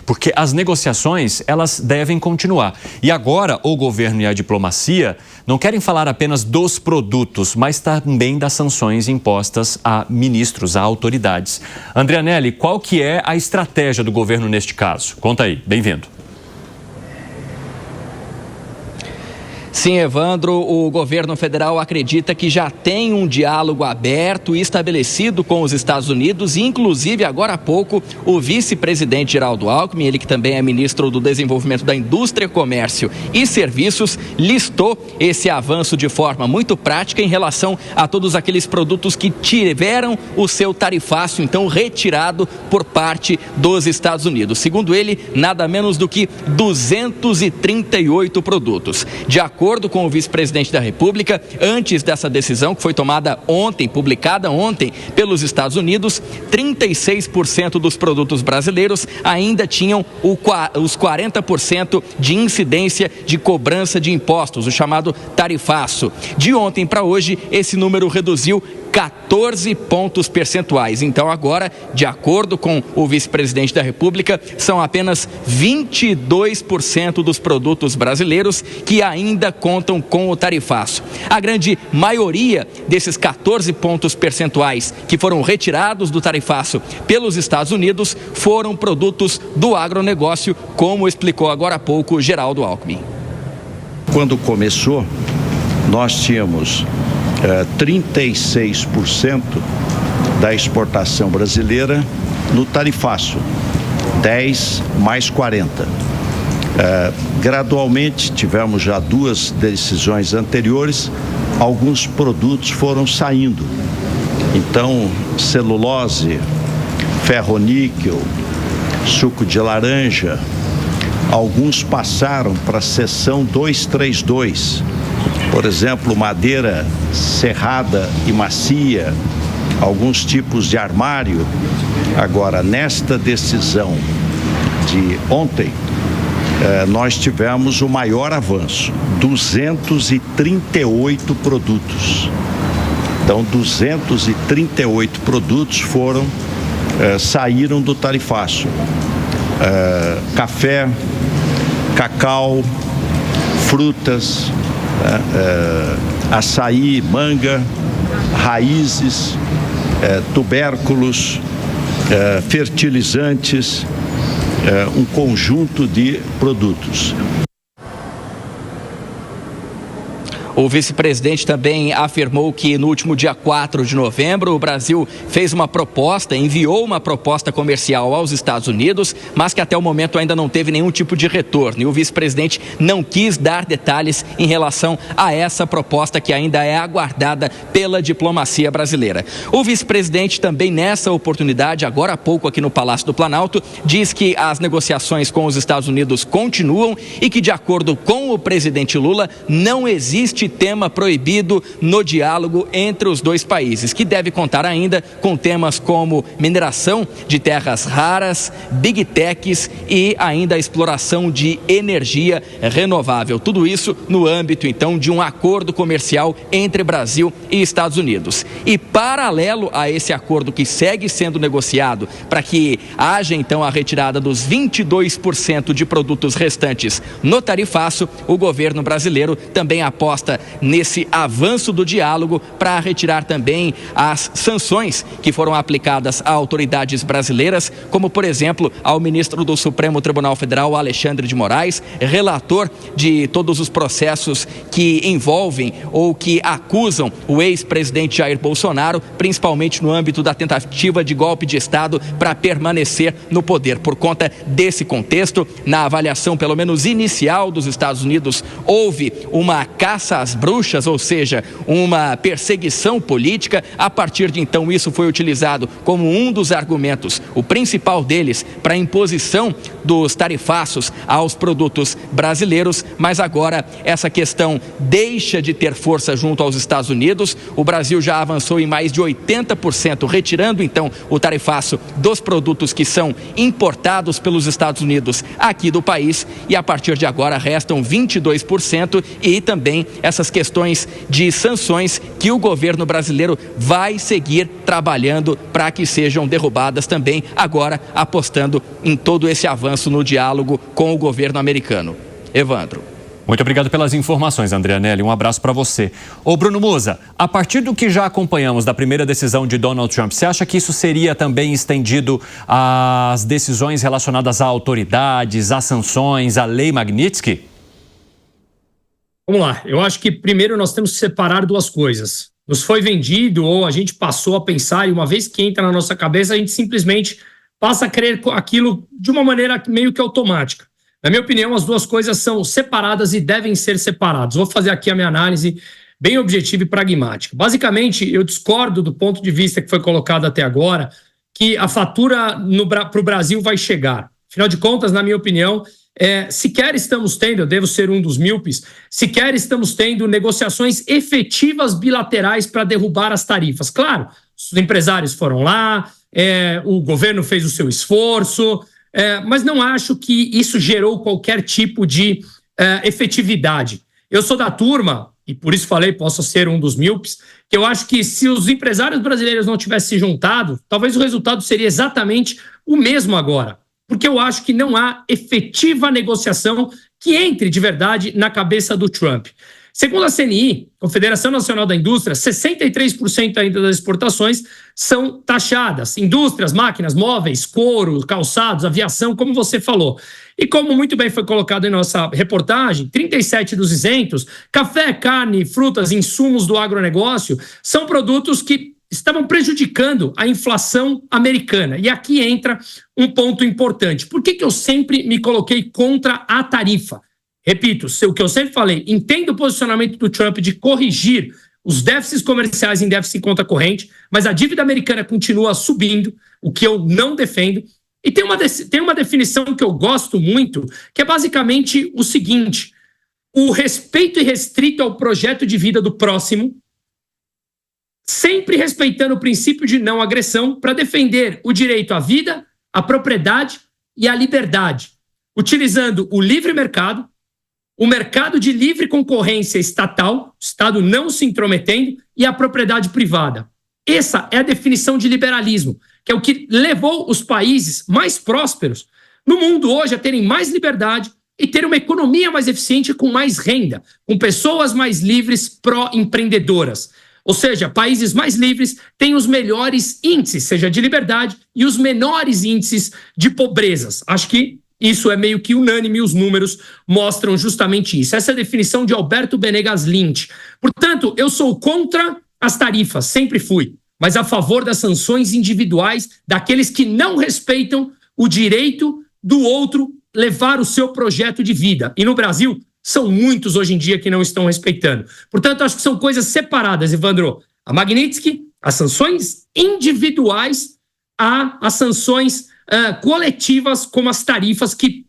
porque as negociações, elas devem continuar. E agora, o governo e a diplomacia não querem falar apenas dos produtos, mas também das sanções impostas a ministros, a autoridades. André Anelli, qual que é a estratégia do governo neste caso? Conta aí, bem-vindo. Sim, Evandro, o governo federal acredita que já tem um diálogo aberto e estabelecido com os Estados Unidos, e inclusive agora há pouco o vice-presidente Geraldo Alckmin, ele que também é ministro do Desenvolvimento da Indústria, Comércio e Serviços, listou esse avanço de forma muito prática em relação a todos aqueles produtos que tiveram o seu tarifaço, então, retirado por parte dos Estados Unidos. Segundo ele, nada menos do que 238 produtos. De acordo com o vice-presidente da República, antes dessa decisão que foi tomada ontem, publicada ontem pelos Estados Unidos, 36% dos produtos brasileiros ainda tinham os 40% de incidência de cobrança de impostos, o chamado tarifaço. De ontem para hoje, esse número reduziu 14 pontos percentuais. Então agora, de acordo com o vice-presidente da República, são apenas 22% dos produtos brasileiros que ainda contam com o tarifaço. A grande maioria desses 14 pontos percentuais que foram retirados do tarifaço pelos Estados Unidos foram produtos do agronegócio, como explicou agora há pouco Geraldo Alckmin. Quando começou, nós tínhamos 36% da exportação brasileira no tarifaço, 10 mais 40. Gradualmente, tivemos já 2 decisões anteriores, alguns produtos foram saindo. Então, celulose, ferro-níquel, suco de laranja, alguns passaram para a seção 232. Por exemplo, madeira serrada e macia, alguns tipos de armário. Agora, nesta decisão de ontem, nós tivemos o maior avanço, 238 produtos. Então, 238 produtos saíram do tarifaço. Café, cacau, frutas, açaí, manga, raízes, tubérculos, fertilizantes, um conjunto de produtos. O vice-presidente também afirmou que no último dia 4 de novembro, o Brasil fez uma proposta, enviou uma proposta comercial aos Estados Unidos, mas que até o momento ainda não teve nenhum tipo de retorno. E o vice-presidente não quis dar detalhes em relação a essa proposta que ainda é aguardada pela diplomacia brasileira. O vice-presidente também, nessa oportunidade, agora há pouco aqui no Palácio do Planalto, diz que as negociações com os Estados Unidos continuam e que, de acordo com o presidente Lula, não existe tema proibido no diálogo entre os dois países, que deve contar ainda com temas como mineração de terras raras, big techs e ainda a exploração de energia renovável. Tudo isso no âmbito, então, de um acordo comercial entre Brasil e Estados Unidos. E paralelo a esse acordo que segue sendo negociado para que haja, então, a retirada dos 22% de produtos restantes no tarifaço, o governo brasileiro também aposta nesse avanço do diálogo para retirar também as sanções que foram aplicadas a autoridades brasileiras, como, por exemplo, ao ministro do Supremo Tribunal Federal, Alexandre de Moraes, relator de todos os processos que envolvem ou que acusam o ex-presidente Jair Bolsonaro, principalmente no âmbito da tentativa de golpe de Estado para permanecer no poder. Por conta desse contexto, na avaliação pelo menos inicial dos Estados Unidos, houve uma caça às bruxas, ou seja, uma perseguição política. A partir de então, isso foi utilizado como um dos argumentos, o principal deles, para a imposição dos tarifaços aos produtos brasileiros, mas agora essa questão deixa de ter força junto aos Estados Unidos. O Brasil já avançou em mais de 80%, retirando então o tarifaço dos produtos que são importados pelos Estados Unidos aqui do país, e a partir de agora restam 22% e também essas questões de sanções que o governo brasileiro vai seguir trabalhando para que sejam derrubadas também, agora apostando em todo esse avanço no diálogo com o governo americano. Evandro. Muito obrigado pelas informações, André Anelli. Um abraço para você. Ô Bruno Musa, a partir do que já acompanhamos da primeira decisão de Donald Trump, você acha que isso seria também estendido às decisões relacionadas a autoridades, a sanções, à lei Magnitsky? Vamos lá. Eu acho que primeiro nós temos que separar duas coisas. Nos foi vendido ou a gente passou a pensar, e uma vez que entra na nossa cabeça, a gente simplesmente passa a crer aquilo de uma maneira meio que automática. Na minha opinião, as duas coisas são separadas e devem ser separadas. Vou fazer aqui a minha análise bem objetiva e pragmática. Basicamente, eu discordo do ponto de vista que foi colocado até agora, que a fatura para o Brasil vai chegar. Afinal de contas, na minha opinião, sequer estamos tendo, eu devo ser um dos míopes, sequer estamos tendo negociações efetivas bilaterais para derrubar as tarifas. Claro, os empresários foram lá, o governo fez o seu esforço, mas não acho que isso gerou qualquer tipo de efetividade. Eu sou da turma, e por isso falei, posso ser um dos míopes, que eu acho que se os empresários brasileiros não tivessem se juntado, talvez o resultado seria exatamente o mesmo agora. Porque eu acho que não há efetiva negociação que entre de verdade na cabeça do Trump. Segundo a CNI, Confederação Nacional da Indústria, 63% ainda das exportações são taxadas. Indústrias, máquinas, móveis, couro, calçados, aviação, como você falou. E como muito bem foi colocado em nossa reportagem, 37 dos isentos, café, carne, frutas, insumos do agronegócio, são produtos que estavam prejudicando a inflação americana. E aqui entra um ponto importante. Por que eu sempre me coloquei contra a tarifa? Repito, o que eu sempre falei, entendo o posicionamento do Trump de corrigir os déficits comerciais em déficit em conta corrente, mas a dívida americana continua subindo, o que eu não defendo. E tem uma definição que eu gosto muito, que é basicamente o seguinte: o respeito irrestrito ao projeto de vida do próximo, sempre respeitando o princípio de não agressão para defender o direito à vida, à propriedade e à liberdade, utilizando o livre mercado, o mercado de livre concorrência estatal, o Estado não se intrometendo, e a propriedade privada. Essa é a definição de liberalismo, que é o que levou os países mais prósperos no mundo hoje a terem mais liberdade e ter uma economia mais eficiente com mais renda, com pessoas mais livres pró-empreendedoras. Ou seja, países mais livres têm os melhores índices, seja de liberdade, e os menores índices de pobrezas. Acho que isso é meio que unânime, os números mostram justamente isso. Essa é a definição de Alberto Benegas Lynch. Portanto, eu sou contra as tarifas, sempre fui, mas a favor das sanções individuais daqueles que não respeitam o direito do outro levar o seu projeto de vida. E no Brasil, são muitos hoje em dia que não estão respeitando. Portanto, acho que são coisas separadas, Evandro. A Magnitsky, as sanções individuais, as sanções coletivas, como as tarifas que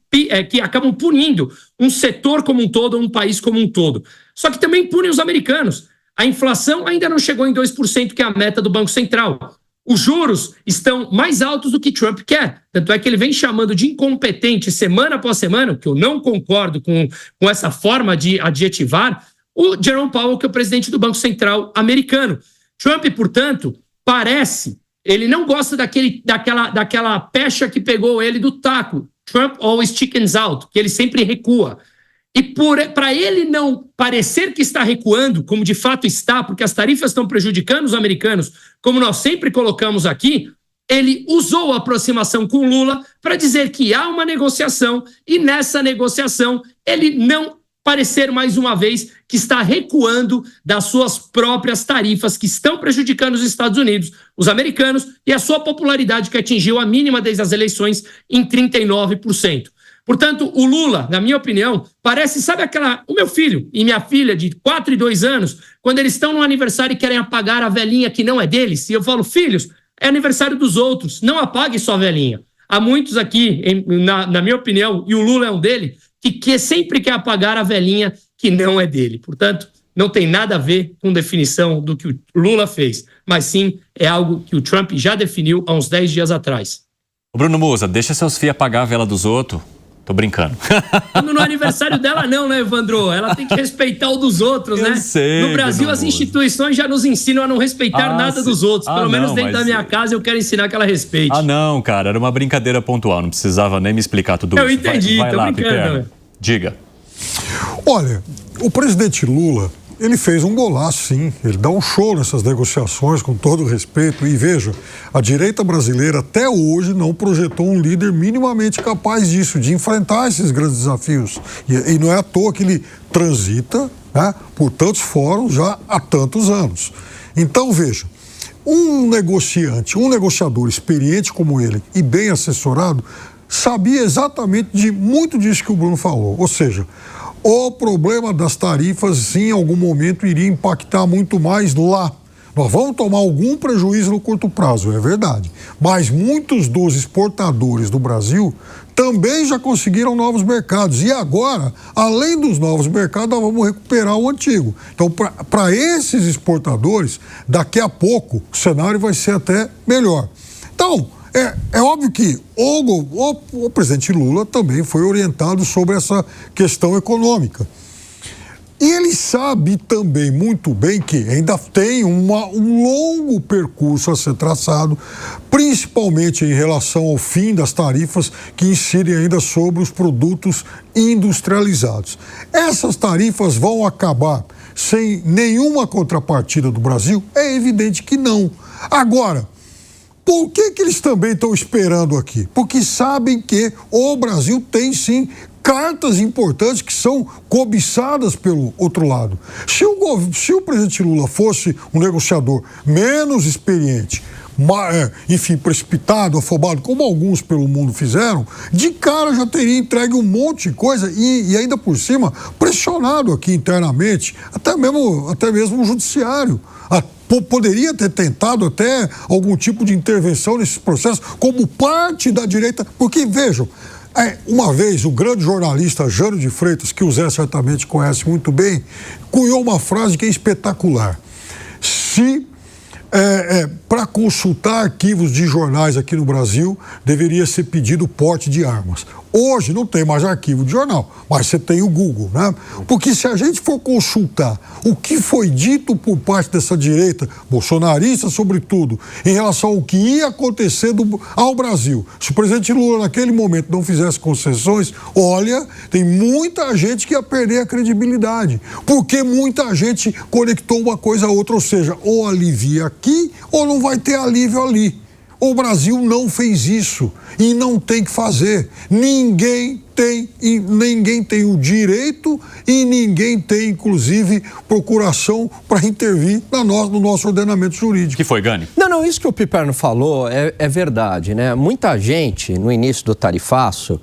acabam punindo um setor como um todo, um país como um todo. Só que também punem os americanos. A inflação ainda não chegou em 2%, que é a meta do Banco Central. Os juros estão mais altos do que Trump quer. Tanto é que ele vem chamando de incompetente semana após semana, que eu não concordo com essa forma de adjetivar, o Jerome Powell, que é o presidente do Banco Central americano. Trump, portanto, ele não gosta daquela pecha que pegou ele do taco. Trump always chickens out, que ele sempre recua. E para ele não parecer que está recuando, como de fato está, porque as tarifas estão prejudicando os americanos, como nós sempre colocamos aqui, ele usou a aproximação com Lula para dizer que há uma negociação e nessa negociação ele não parecer mais uma vez que está recuando das suas próprias tarifas que estão prejudicando os Estados Unidos, os americanos e a sua popularidade que atingiu a mínima desde as eleições em 39%. Portanto, o Lula, na minha opinião, parece, sabe o meu filho e minha filha de 4 e 2 anos, quando eles estão no aniversário e querem apagar a velhinha que não é deles, e eu falo, filhos, é aniversário dos outros, não apague sua velhinha. Há muitos aqui, na minha opinião, e o Lula é um deles, que sempre quer apagar a velhinha que não é dele. Portanto, não tem nada a ver com definição do que o Lula fez, mas sim é algo que o Trump já definiu há uns 10 dias atrás. Bruno Musa, deixa seus filhos apagar a vela dos outros. Tô brincando. Quando no aniversário dela não, né, Evandro? Ela tem que respeitar o dos outros, né? Sei, no Brasil, as instituições já nos ensinam a não respeitar nada dos outros. Pelo menos dentro da minha casa eu quero ensinar que ela respeite. Ah, não, cara. Era uma brincadeira pontual. Não precisava nem me explicar tudo isso. Eu entendi, vai tô lá, brincando. Piperno. Diga. Olha, o presidente Lula, ele fez um golaço, sim. Ele dá um show nessas negociações, com todo respeito. E veja, a direita brasileira até hoje não projetou um líder minimamente capaz disso, de enfrentar esses grandes desafios. E não é à toa que ele transita, né, por tantos fóruns já há tantos anos. Então, veja, um negociante, um negociador experiente como ele e bem assessorado, sabia exatamente de muito disso que o Bruno falou. Ou seja, o problema das tarifas, em algum momento, iria impactar muito mais lá. Nós vamos tomar algum prejuízo no curto prazo, é verdade. Mas muitos dos exportadores do Brasil também já conseguiram novos mercados. E agora, além dos novos mercados, nós vamos recuperar o antigo. Então, para esses exportadores, daqui a pouco, o cenário vai ser até melhor. Então, é óbvio que o presidente Lula também foi orientado sobre essa questão econômica. E ele sabe também muito bem que ainda tem um longo percurso a ser traçado, principalmente em relação ao fim das tarifas que incidem ainda sobre os produtos industrializados. Essas tarifas vão acabar sem nenhuma contrapartida do Brasil? É evidente que não. Agora, por que eles também estão esperando aqui? Porque sabem que o Brasil tem, sim, cartas importantes que são cobiçadas pelo outro lado. Se o presidente Lula fosse um negociador menos experiente, enfim, precipitado, afobado, como alguns pelo mundo fizeram, de cara já teria entregue um monte de coisa e ainda por cima pressionado aqui internamente, até mesmo o judiciário. Poderia ter tentado até algum tipo de intervenção nesses processos como parte da direita, porque, vejam, uma vez o grande jornalista Jânio de Freitas, que o Zé certamente conhece muito bem, cunhou uma frase que é espetacular. Para consultar arquivos de jornais aqui no Brasil, deveria ser pedido porte de armas. Hoje não tem mais arquivo de jornal, mas você tem o Google, né? Porque se a gente for consultar o que foi dito por parte dessa direita, bolsonarista sobretudo, em relação ao que ia acontecer ao Brasil, se o presidente Lula naquele momento não fizesse concessões, olha, tem muita gente que ia perder a credibilidade, porque muita gente conectou uma coisa a outra, ou seja, ou alivia aqui ou não vai ter alívio ali. O Brasil não fez isso e não tem que fazer. Ninguém tem o direito e ninguém tem, inclusive, procuração para intervir no nosso ordenamento jurídico. Que foi, Gani? Não, isso que o Piperno falou é verdade, né? Muita gente, no início do tarifaço,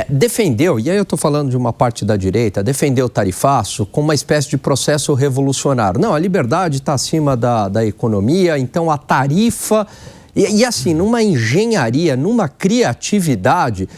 defendeu, e aí eu estou falando de uma parte da direita, defendeu o tarifaço como uma espécie de processo revolucionário. Não, a liberdade está acima da economia, então a tarifa... E assim, numa engenharia, numa criatividade,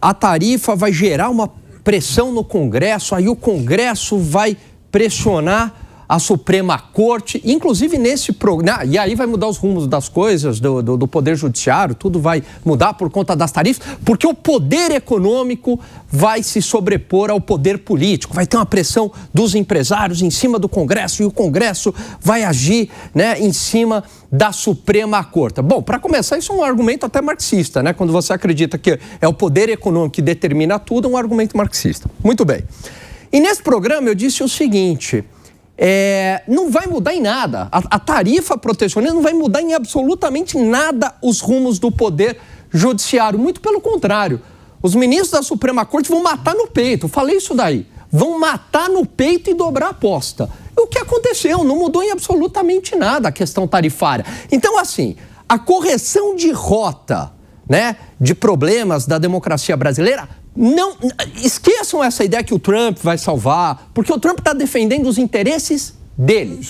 a tarifa vai gerar uma pressão no Congresso, aí o Congresso vai pressionar a Suprema Corte, inclusive nesse programa, e aí vai mudar os rumos das coisas, do Poder Judiciário, tudo vai mudar por conta das tarifas, porque o poder econômico vai se sobrepor ao poder político, vai ter uma pressão dos empresários em cima do Congresso, e o Congresso vai agir, né, em cima da Suprema Corte. Bom, para começar, isso é um argumento até marxista, né? Quando você acredita que é o poder econômico que determina tudo, é um argumento marxista. Muito bem. E nesse programa eu disse o seguinte... não vai mudar em nada. A tarifa protecionista não vai mudar em absolutamente nada os rumos do poder judiciário. Muito pelo contrário. Os ministros da Suprema Corte vão matar no peito. Falei isso daí. Vão matar no peito e dobrar a aposta. E o que aconteceu? Não mudou em absolutamente nada a questão tarifária. Então, assim, a correção de rota, né, de problemas da democracia brasileira... Não, esqueçam essa ideia que o Trump vai salvar, porque o Trump está defendendo os interesses dele.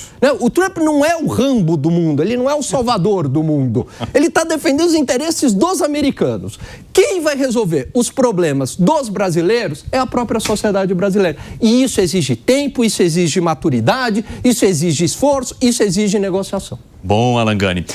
O Trump não é o Rambo do mundo, ele não é o salvador do mundo. Ele está defendendo os interesses dos americanos. Quem vai resolver os problemas dos brasileiros é a própria sociedade brasileira. E isso exige tempo, isso exige maturidade, isso exige esforço, isso exige negociação. Bom, Alan Gani.